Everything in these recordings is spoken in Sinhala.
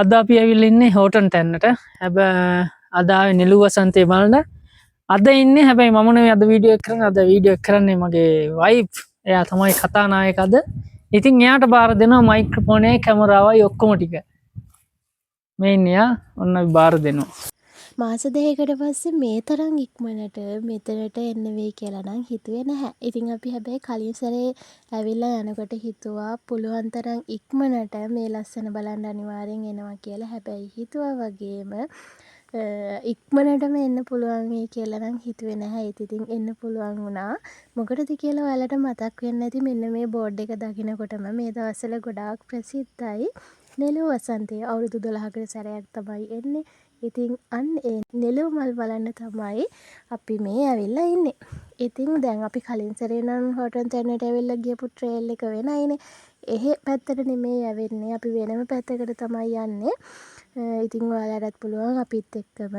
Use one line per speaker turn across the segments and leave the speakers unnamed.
අද අපි ඇවිල්ලා ඉන්නේ හෝටන් තැන්නට. හැබැයි අද ආවේ නෙළුව වසන්තේ බලන්න. අද ඉන්නේ හැබැයි මම නෙවෙයි අද වීඩියෝ එක කරන්නේ. අද වීඩියෝ එක කරන්නේ මගේ වයිෆ්. එයා තමයි කතානායක අද. ඉතින් එයාට බාර දෙනවා මයික්‍රොෆෝනේ කැමරාවයි ඔක්කොම ටික. මේ ඉන්නේ එයා. ඔන්න අපි බාර දෙනවා.
මාස දෙකකට පස්සේ මේ තරම් ඉක්මනට මෙතනට එන්න වෙයි කියලා නම් හිතුවේ නැහැ. ඉතින් අපි හැබැයි කලින් සැරේ ඇවිල්ලා යනකොට හිතුවා පුළුවන් තරම් ඉක්මනට මේ ලස්සන බලන්න අනිවාර්යෙන් එනවා කියලා. හැබැයි හිතුවා වගේම ඉක්මනටම එන්න පුළුවන් වෙයි කියලා නම් හිතුවේ නැහැ. ඉතින් එන්න පුළුවන් වුණා. මොකටද කියලා ඔයාලට මතක් වෙන්න ඇති මෙන්න මේ බෝඩ් එක දකිනකොටම මේ දවස්වල ගොඩාක් ප්‍රසිද්ධයි. නෙළුව වසන්තය අවුරුදු 12කට සැරයක් තමයි එන්නේ. ඉතින් අන්න ඒ නෙළුව මල් බලන්න තමයි අපි මේ ඇවිල්ලා ඉන්නේ. ඉතින් දැන් අපි කලින් සැරේ නම් හෝටන් තැන්නට ඇවිල්ලා ගියපු ට්‍රේල් එක වෙනයිනේ. එහෙ පැත්තට නෙමෙයි යවෙන්නේ. අපි වෙනම පැත්තකට තමයි යන්නේ. ඉතින් ඔයාලටත් පුළුවන් අපිත් එක්කම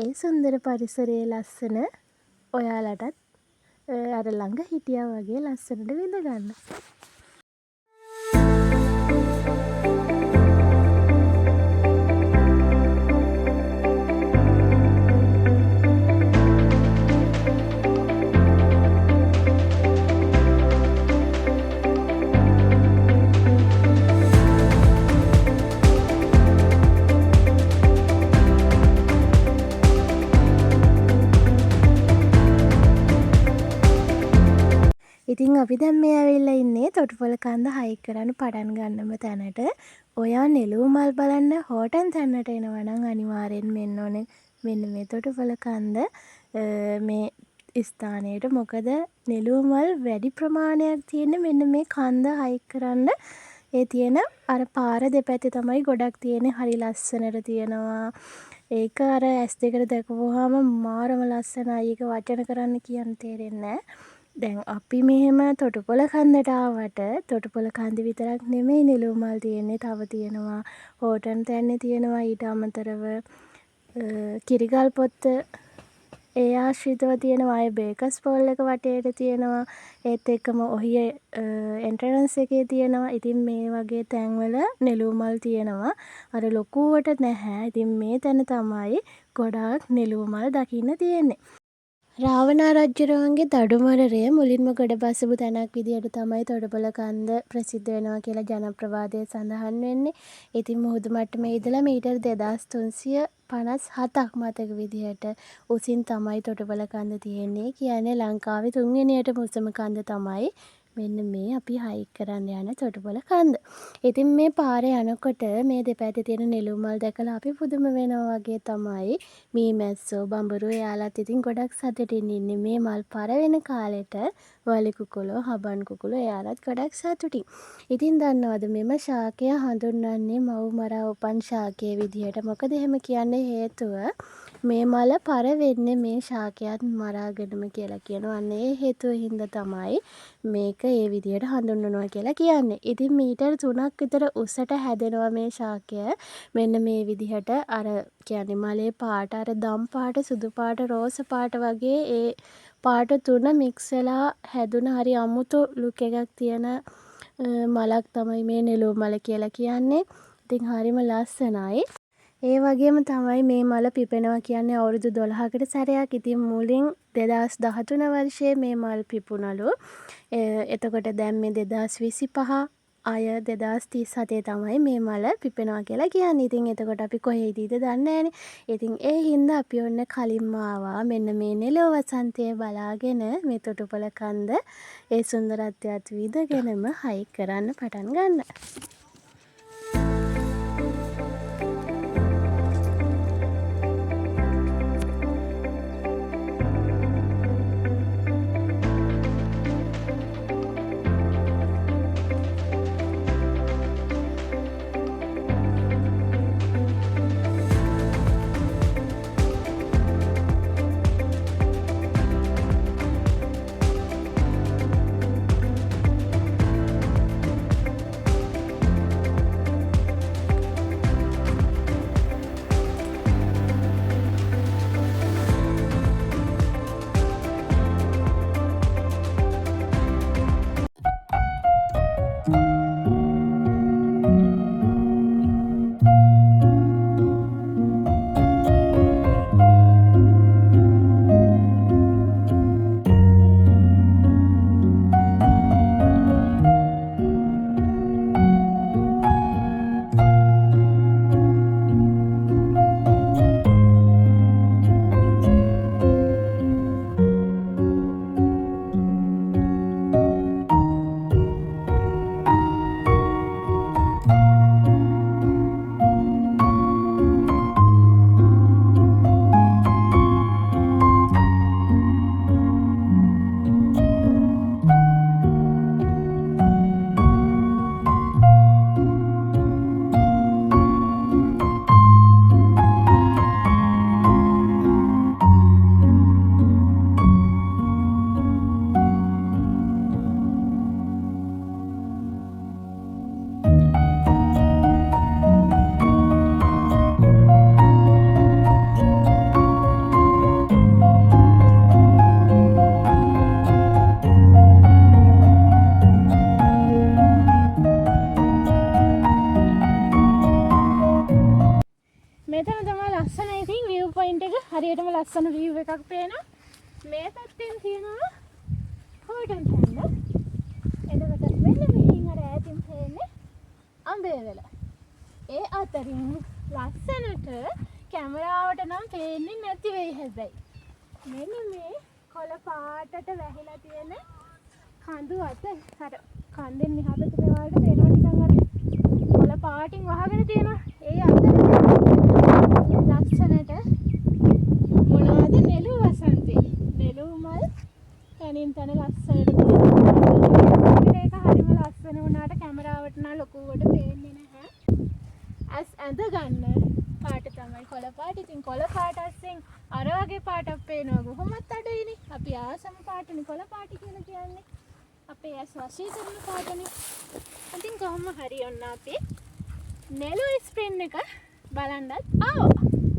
ඒ සුන්දර පරිසරයේ ලස්සන ඔයාලටත් අර ළඟ හිටියා වගේ ලස්සනට විඳ ගන්න. ඉතින් අපි දැන් මේ ඇවිල්ලා ඉන්නේ තොටුපොළ කන්ද හයික් කරන්න පටන් ගන්නම තැනට. ඔයා නෙළුව මල් බලන්න හෝටන් තැන්නට එනවා නම් අනිවාර්යෙන් මෙන්න ඕනේ මෙන්න මේ තොටුපොළ කන්ද මේ ස්ථානයට. මොකද නෙළුව මල් වැඩි ප්‍රමාණයක් තියෙන මෙන්න මේ කන්ද හයික් කරන්න. ඒ තියෙන අර පාර දෙපැත්තේ තමයි ගොඩක් තියෙන්නේ. හරි ලස්සනට තියෙනවා. ඒක අර ඇස් දෙකට දැකපුවාම මාරම ලස්සනයි. ඒක වචන කරන්න කියන්න තේරෙන්නේ නැහැ. දැන් අපි මෙහෙම තොටුපොළ කන්දට ආවට තොටුපොළ කන්ද විතරක් නෙමෙයි නෙළුව මල් තියෙන්නේ. තව තියෙනවා හෝටන් තැන්නේ තියෙනවා. ඊට අමතරව කිරිගල් පොත්ත ඒ ආශ්‍රිතව තියෙනවා. අය බේකර්ස් පෝල් එක වටේට තියෙනවා. ඒත් එක්කම ඔහිය එන්ට්‍රන්ස් එකේ තියෙනවා. ඉතින් මේ වගේ තැන්වල නෙළුව මල් තියෙනවා. අර ලොකුවට නැහැ. ඉතින් මේ තැන තමයි ගොඩාක් නෙළුව මල් දකින්න තියෙන්නේ. රාවණා රජුරුවන්ගේ දඩුමොරරය මුලින්ම ගොඩ බසපු තැනක් විදිහට තමයි තොටුපොළ කන්ද ප්‍රසිද්ධ වෙනවා කියලා ජනප්‍රවාදයේ සඳහන් වෙන්නේ. ඉතින් මුහුදු මට්ටමේ ඉඳලා මීටර් 2357ක් මතක විදිහට උසින් තමයි තොටුපොළ කන්ද තියෙන්නේ. කියන්නේ ලංකාවේ තුන්වෙනියටම උසම කන්ද තමයි මෙන්න මේ අපි හයික් කරන්න යන තොටුපොළ කන්ද. ඉතින් මේ පාරේ යනකොට මේ දෙපැත්තේ තියෙන නෙළුව මල් දැකලා අපි පුදුම වෙනවා වගේ තමයි මීමැස්සෝ බඹරෝ එයාලත් ඉතින් ගොඩක් සතුටින් ඉන්නේ. මේ මල් පර වෙන කාලෙට වලි කුකුලෝ හබන් කුකුලෝ එයාලත් ගොඩක් සතුටින්. ඉතින් දන්නවද මෙම ශාකය හඳුන්වන්නේ මව් මරා උපන් ශාකයේ විදිහට. මොකද එහෙම කියන්නේ හේතුව මේ මල පර වෙන්නේ මේ ශාකයත් මරාගෙනම කියලා කියනවා. අන්න ඒ හේතුව හින්දා තමයි මේක ඒ විදිහට හඳුන්වනවා කියලා කියන්නේ. ඉතින් මීටර් 3ක් විතර උසට හැදෙනවා මේ ශාකය. මෙන්න මේ විදිහට අර කියන්නේ මලේ පාට අර දම් පාට සුදු පාට රෝස පාට වගේ ඒ පාට තුන මික්ස් වෙලා හැදුන හරි අමුතු ලුක් එකක් තියෙන මලක් තමයි මේ නෙළුව මල කියලා කියන්නේ. ඉතින් හරිම ලස්සනයි. ඒ වගේම තමයි මේ මල පිපෙනවා කියන්නේ අවුරුදු 12කට සැරයක්. ඉතින් මුලින් 2013 වර්ෂයේ මේ මල් පිපුණලු. එතකොට දැන් මේ 2025 අය 2037 තමයි මේ මල පිපෙනවා කියලා කියන්නේ. ඉතින් එතකොට අපි කොහේ ඉදීද දන්නේ නැහනේ. ඉතින් ඒ හින්දා අපි ඔන්න කලින්ම ආවා මෙන්න මේ නෙළුව වසන්තය බලාගෙන මේ තොටුපොළ කන්ද ඒ සුන්දරත්වයත් විඳගෙනම හයික් කරන්න පටන් ගන්න. මෙතන තමයි ලස්සන ඉතින් view point එක හරියටම ලස්සන view එකක් පේනවා. මේ පැත්තෙන් තියෙනවා හෝටන් තැන්න. එතකොට මෙන්න මෙහින් අර ඈතින් පේන්නේ අඹේවැල. ඒ අතරින් ලස්සනට කැමරාවට නම් පේන්නේ නැති වෙයි හැබැයි. මෙන්න මේ කොළ පාටට වැහිලා තියෙන කඳු අත අර කන්දෙන් මෙහා පැත්තේ වලට පේනවා නිකන් අර කොළ පාටින් වහගෙන තියෙනවා. ඒ අතර ලස්සනට මොනවද නෙළු වසන්තේ. නෙළු මල් තනින් තන ලස්සනට තියෙනවා. ඒක හරිම ලස්සන වුණාට කැමරාවට නම් ලොකුවට පේන්නේ නැහැ. ඇස් ඇඳ ගන්න පාට තමයි කොළ පාට. ඉතින් කොළ පාට අස්සෙන් අර වගේ පාටක් පේනවා කොහොමත් අඩුයිනේ. අපි ආසම පාටනේ කොළ පාට කියලා කියන්නේ. අපේ ඇස් වශී කරන පාටනේ. ඉතින් කොහොම හරි ඔන්න අපි නෙළු ස්ප්‍රින් එක බලන්නත් ආවා.